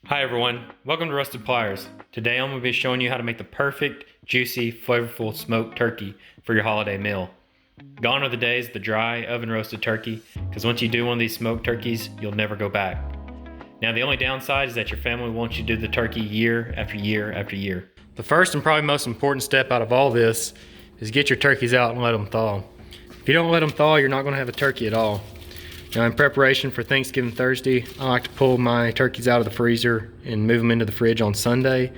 Hi everyone, welcome to Rusted Pliers. Today I'm going to be showing you how to make the perfect, juicy, flavorful smoked turkey for your holiday meal. Gone are the days of the dry, oven roasted turkey, because once you do one of these smoked turkeys, you'll never go back. Now the only downside is that your family wants you to do the turkey year after year after year. The first and probably most important step out of all this is get your turkeys out and let them thaw. If you don't let them thaw, you're not going to have a turkey at all. Now in preparation for Thanksgiving Thursday, I like to pull my turkeys out of the freezer and move them into the fridge on Sunday.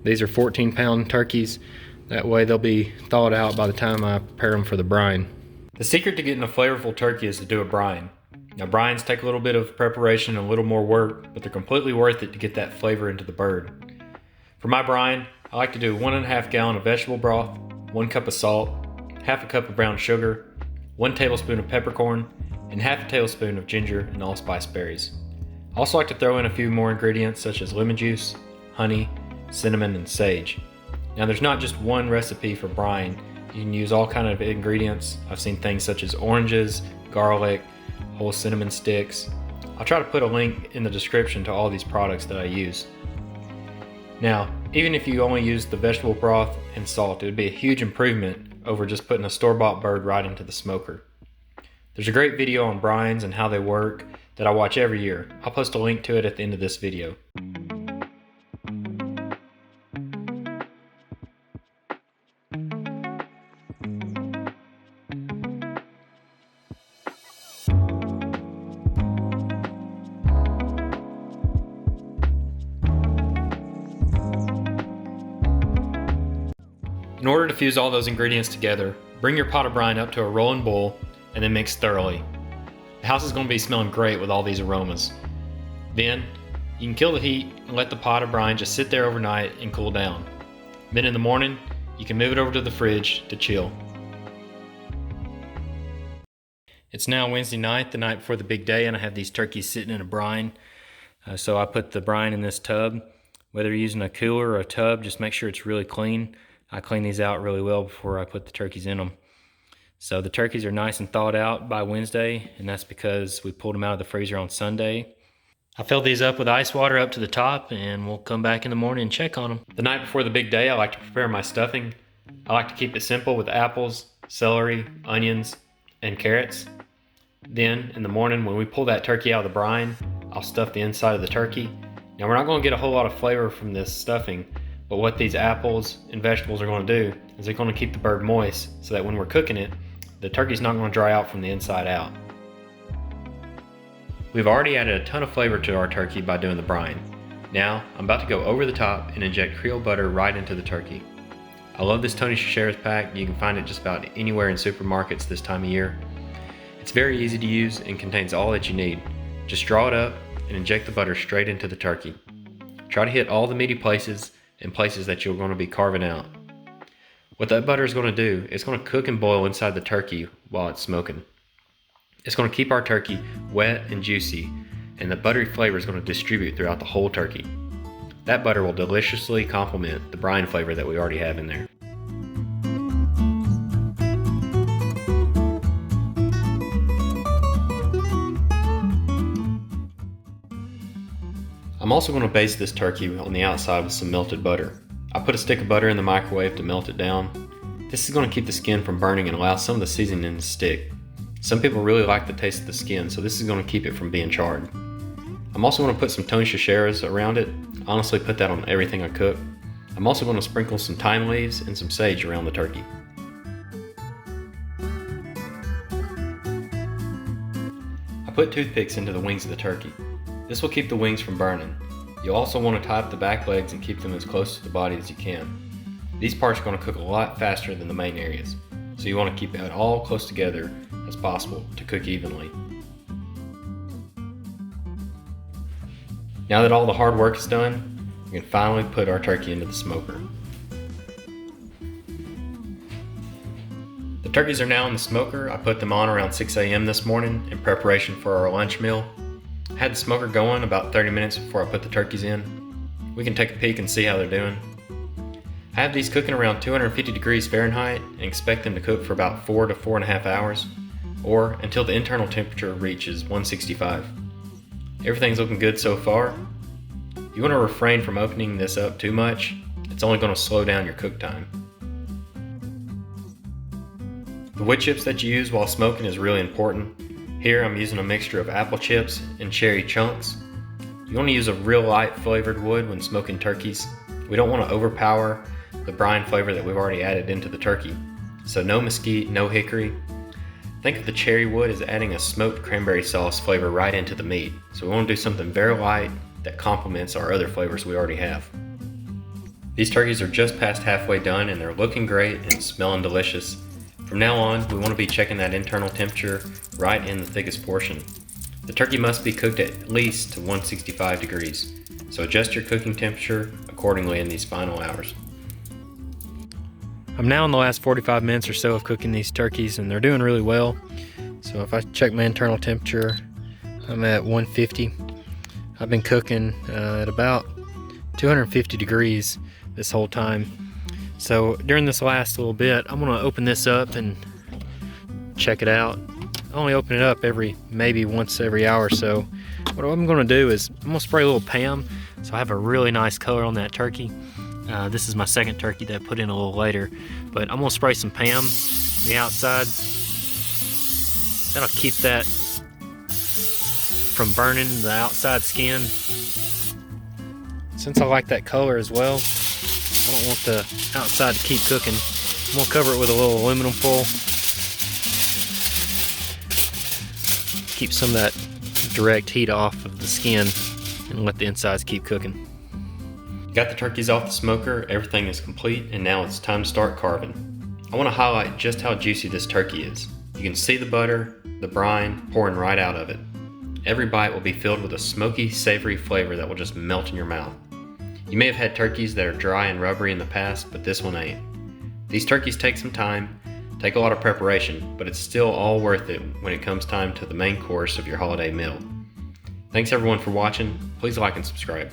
These are 14-pound turkeys. That way they'll be thawed out by the time I prepare them for the brine. The secret to getting a flavorful turkey is to do a brine. Now brines take a little bit of preparation and a little more work, but they're completely worth it to get that flavor into the bird. For my brine, I like to do 1.5 gallons of vegetable broth, 1 cup of salt, half a cup of brown sugar, 1 tablespoon of peppercorn, and half a tablespoon of ginger and allspice berries. I also like to throw in a few more ingredients such as lemon juice, honey, cinnamon, and sage. Now there's not just one recipe for brine. You can use all kinds of ingredients. I've seen things such as oranges, garlic, whole cinnamon sticks. I'll try to put a link in the description to all these products that I use. Now, even if you only use the vegetable broth and salt, it would be a huge improvement over just putting a store-bought bird right into the smoker. There's a great video on brines and how they work that I watch every year. I'll post a link to it at the end of this video. In order to fuse all those ingredients together, bring your pot of brine up to a rolling boil and then mix thoroughly. The house is going to be smelling great with all these aromas. Then, you can kill the heat and let the pot of brine just sit there overnight and cool down. Then in the morning, you can move it over to the fridge to chill. It's now Wednesday night, the night before the big day, and I have these turkeys sitting in a brine. So I put the brine in this tub. Whether you're using a cooler or a tub, just make sure it's really clean. I clean these out really well before I put the turkeys in them. So the turkeys are nice and thawed out by Wednesday, and that's because we pulled them out of the freezer on Sunday. I filled these up with ice water up to the top, and we'll come back in the morning and check on them. The night before the big day, I like to prepare my stuffing. I like to keep it simple with apples, celery, onions, and carrots. Then in the morning when we pull that turkey out of the brine, I'll stuff the inside of the turkey. Now we're not going to get a whole lot of flavor from this stuffing, but what these apples and vegetables are going to do is they're going to keep the bird moist so that when we're cooking it, the turkey's not going to dry out from the inside out. We've already added a ton of flavor to our turkey by doing the brine. Now, I'm about to go over the top and inject Creole butter right into the turkey. I love this Tony Chachere's pack. You can find it just about anywhere in supermarkets this time of year. It's very easy to use and contains all that you need. Just draw it up and inject the butter straight into the turkey. Try to hit all the meaty places and places that you're going to be carving out. What that butter is going to do, it's going to cook and boil inside the turkey while it's smoking. It's going to keep our turkey wet and juicy, and the buttery flavor is going to distribute throughout the whole turkey. That butter will deliciously complement the brine flavor that we already have in there. I'm also going to baste this turkey on the outside with some melted butter. I put a stick of butter in the microwave to melt it down. This is going to keep the skin from burning and allow some of the seasoning to stick. Some people really like the taste of the skin, so this is going to keep it from being charred. I'm also going to put some Tony Chachere's around it. Honestly, put that on everything I cook. I'm also going to sprinkle some thyme leaves and some sage around the turkey. I put toothpicks into the wings of the turkey. This will keep the wings from burning. You'll also want to tie up the back legs and keep them as close to the body as you can. These parts are going to cook a lot faster than the main areas, so you want to keep it all close together as possible to cook evenly. Now that all the hard work is done, we can finally put our turkey into the smoker. The turkeys are now in the smoker. I put them on around 6 a.m. this morning in preparation for our lunch meal. I had the smoker going about 30 minutes before I put the turkeys in. We can take a peek and see how they're doing. I have these cooking around 250 degrees Fahrenheit and expect them to cook for about 4 to 4.5 hours, or until the internal temperature reaches 165. Everything's looking good so far. You want to refrain from opening this up too much. It's only going to slow down your cook time. The wood chips that you use while smoking is really important. Here I'm using a mixture of apple chips and cherry chunks. You want to use a real light flavored wood when smoking turkeys. We don't want to overpower the brine flavor that we've already added into the turkey. So no mesquite, no hickory. Think of the cherry wood as adding a smoked cranberry sauce flavor right into the meat. So we want to do something very light that complements our other flavors we already have. These turkeys are just past halfway done and they're looking great and smelling delicious. From now on, we want to be checking that internal temperature right in the thickest portion. The turkey must be cooked at least to 165 degrees, so adjust your cooking temperature accordingly in these final hours. I'm now in the last 45 minutes or so of cooking these turkeys and they're doing really well. So if I check my internal temperature, I'm at 150. I've been cooking at about 250 degrees this whole time. So during this last little bit, I'm gonna open this up and check it out. I only open it up maybe once every hour or so. What I'm gonna do is I'm gonna spray a little Pam so I have a really nice color on that turkey. This is my second turkey that I put in a little later, but I'm gonna spray some Pam on the outside. That'll keep that from burning the outside skin. Since I like that color as well, I don't want the outside to keep cooking. I'm gonna cover it with a little aluminum foil. Keep some of that direct heat off of the skin and let the insides keep cooking. Got the turkeys off the smoker, everything is complete, and now it's time to start carving. I want to highlight just how juicy this turkey is. You can see the butter, the brine pouring right out of it. Every bite will be filled with a smoky, savory flavor that will just melt in your mouth. You may have had turkeys that are dry and rubbery in the past, but this one ain't. These turkeys take some time, take a lot of preparation, but it's still all worth it when it comes time to the main course of your holiday meal. Thanks everyone for watching. Please like and subscribe.